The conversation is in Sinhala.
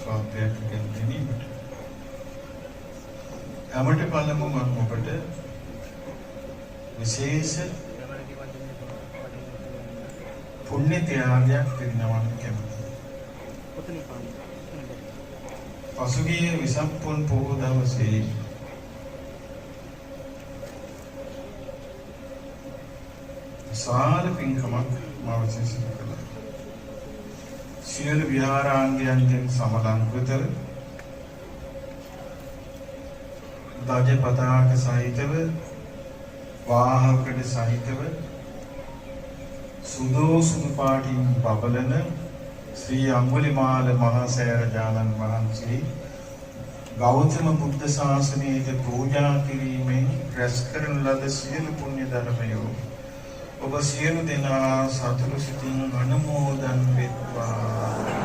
ආස්වාදයක් ගෙන ගැනීමට. අපට පළමු මම ඔබට විශේෂ පුණ්‍ය ත්‍යාගයක් පිරිනමන්න කැමතියි. පසුගිය විසප්පුන් පොහෝ දවසේ විශාල පින්කමක් මා විසින් සිදු කළා. සියලු විහාරාංගයන්ගෙන් සමලංකృతව ධජ පතාක සහිතව වාහකඩ සහිතව සුදු පාටින් බබලන ශ්‍රී අඟුලිමාල මහා සෑරජානන් වහන්සේ ගෞතම බුද්ධ ශාසනයේ පූජා කිරීමෙන් රැස් කරන ලද සියලු පුණ්‍ය ධර්මයෝ ඔබ සියලු දෙනා සතුටු සිතින් අනුමෝදන් වෙත්වා.